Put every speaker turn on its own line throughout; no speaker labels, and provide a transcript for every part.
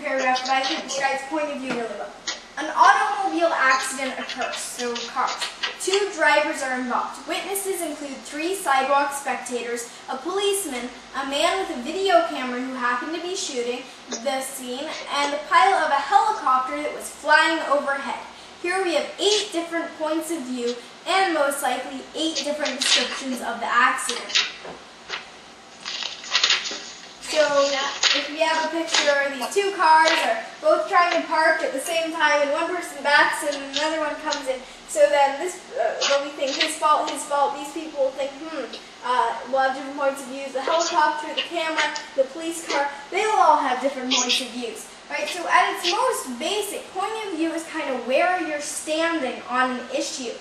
paragraph, but I think it describes point of view really well. An automobile accident occurs, so cars. 2 drivers are involved. Witnesses include 3 sidewalk spectators, a policeman, a man with a video camera who happened to be shooting the scene, and the pilot of a helicopter that was flying overhead. Here we have 8 different points of view and most likely 8 different descriptions of the accident. So if we have a picture of these 2 cars are both trying to park at the same time and one person backs and another one comes in. So then this, when we think his fault, these people will think, we'll have different points of view. The helicopter, the camera, the police car, they will all have different points of views. Right? So at its most basic, point of view is kind of where you're standing on an issue.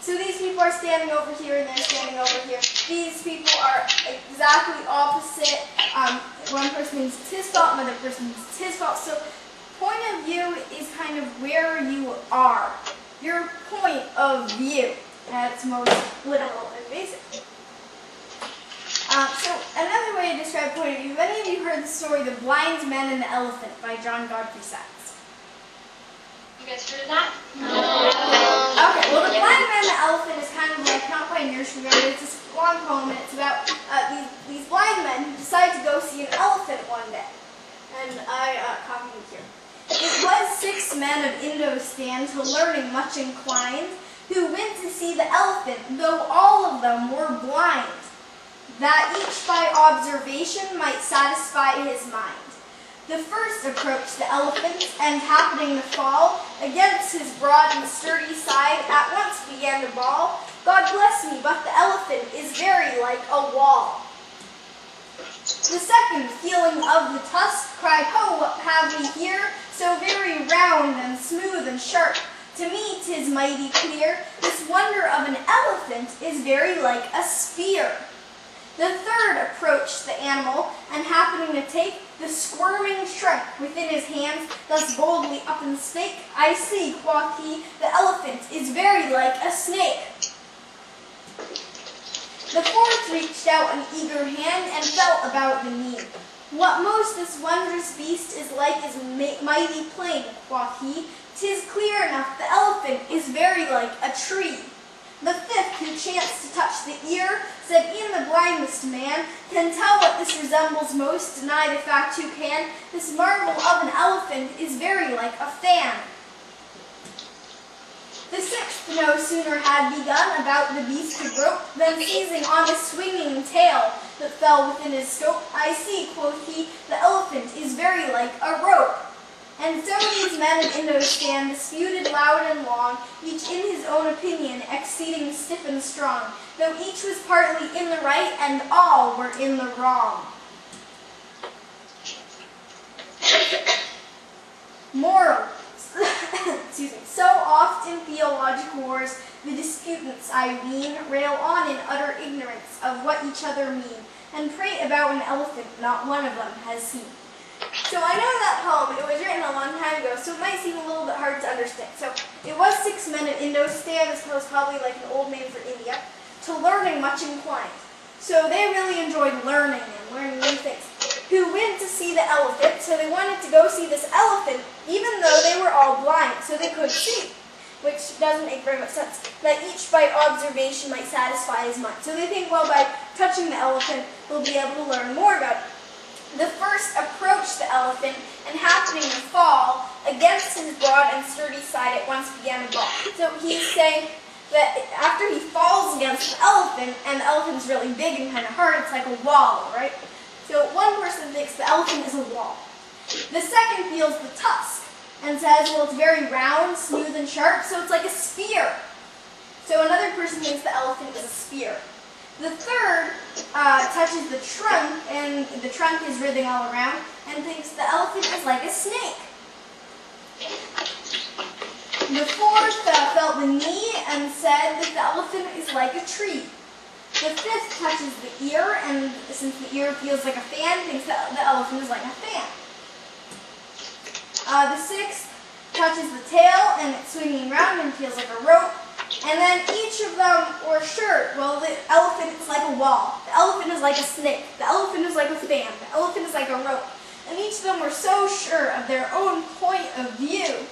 So these people are standing over here and they're standing over here. These people are exactly opposite. One person thinks it's his fault, another person thinks it's his fault. So point of view is kind of where you are. Your point of view at its most literal and basic. So another way to describe point of view, have any of you heard the story The Blind Man and the Elephant by John Godfrey Saxe?
You guys heard of that?
Okay, well the Blind Man and the Elephant is kind of like, not quite a nursery rhyme, it's this long poem and it's about these blind men who decide to go see an elephant one day. And I copied it here. It was 6 men of Indostan to learning much inclined, who went to see the elephant, though all of them were blind, that each by observation might satisfy his mind. The first approached the elephant, and happening to fall against his broad and sturdy side, at once began to bawl, God bless me, but the elephant is very like a wall. The second, feeling of the tusk, cried, Ho, what have we here, so very round and smooth and sharp? To me 'tis mighty clear, this wonder of an elephant is very like a spear. The third approached the animal, and happening to take the squirming shrike within his hands, thus boldly up and spake, I see, quoth he, the elephant is very like a snake. The fourth reached out an eager hand, and felt about the knee. What most this wondrous beast is like is mighty plain, quoth he, 'tis clear enough the elephant is very like a tree. The fifth, who chanced to touch the ear, said, E'en the blindest man can tell what this resembles most, deny the fact who can. This marvel of an elephant is very like a fan. The sixth no sooner had begun about the beast to grope, than seizing on his swinging tail that fell within his scope, I see, quoth he, the elephant is very like a rope. And so these men of Indostan disputed loud and long, each in his own opinion, exceeding stiff and strong, though each was partly in the right, and all were in the wrong. Moral. Excuse me. So oft in theological wars, the disputants, I ween, rail on in utter ignorance of what each other mean, and prate about an elephant not one of them has seen. So I know that poem, it was written a long time ago, so it might seem a little bit hard to understand. So it was 6 men in Indostan, this was probably like an old name for India, to learning much inclined. So they really enjoyed learning and learning new things. Who went to see the elephant, so they wanted to go see this elephant, even though they were all blind, so they could see, which doesn't make very much sense, that each by observation might satisfy his mind. So they think, well, by touching the elephant, we'll be able to learn more about it. The first approached the elephant, and happening to fall against his broad and sturdy side, at once began to bawl. So he's saying that after he falls against the elephant, and the elephant's really big and kind of hard, it's like a wall, right? So one person thinks the elephant is a wall. The second feels the tusk, and says, well, it's very round, smooth, and sharp, so it's like a spear. So another person thinks the elephant is a spear. The third touches the trunk, and the trunk is writhing all around, and thinks the elephant is like a snake. The fourth felt the knee and said that the elephant is like a tree. The fifth touches the ear, and since the ear feels like a fan, thinks that the elephant is like a fan. The sixth touches the tail, and it's swinging around and feels like a rope. And then each of them were sure, well, the elephant is like a wall, the elephant is like a snake, the elephant is like a fan, the elephant is like a rope. and each of them were so sure of their own point of view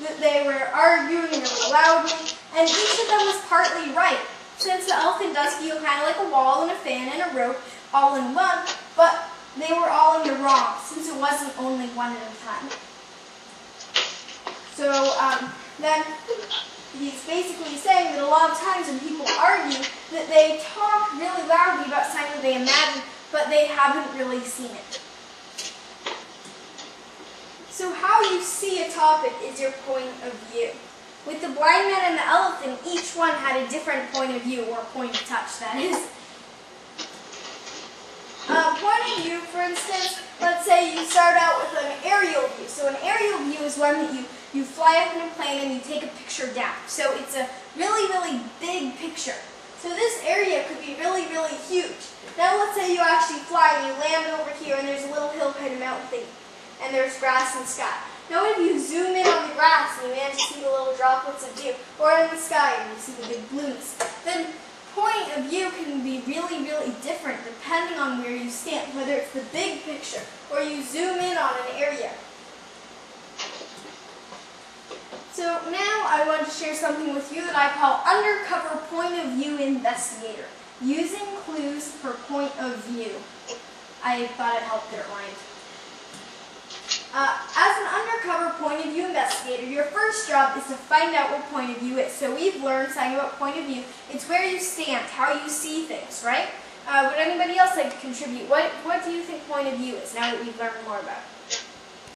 that they were arguing really loudly, and each of them was partly right, since the elephant does feel kind of like a wall and a fan and a rope all in one, but they were all in the wrong, since it wasn't only one at a time. So then he's basically saying that a lot of times when people argue, that they talk really loudly about something that they imagine, but they haven't really seen it. So how you see a topic is your point of view. With the blind man and the elephant, each one had a different point of view, or point of touch, that is. Point of view, for instance, let's say you start out with an aerial view. So an aerial view is one that you fly up in a plane and you take a picture down. So it's a really, really big picture. So this area could be really, really huge. Now let's say you actually fly and you land over here and there's a little hill kind of mountain thing. And there's grass and sky. Now if you zoom in on the grass and you manage to see the little droplets of dew, or in the sky and you see the big blueness, then point of view can be really, really different depending on where you stand, whether it's the big picture or you zoom in on an area. So now I want to share something with you that I call undercover point of view investigator, using clues for point of view. I thought it helped that it rhymed. As an undercover point of view investigator, your first job is to find out what point of view is. So we've learned something about point of view. It's where you stand, how you see things, right? Would anybody else like to contribute? What do you think point of view is now that we've learned more about it?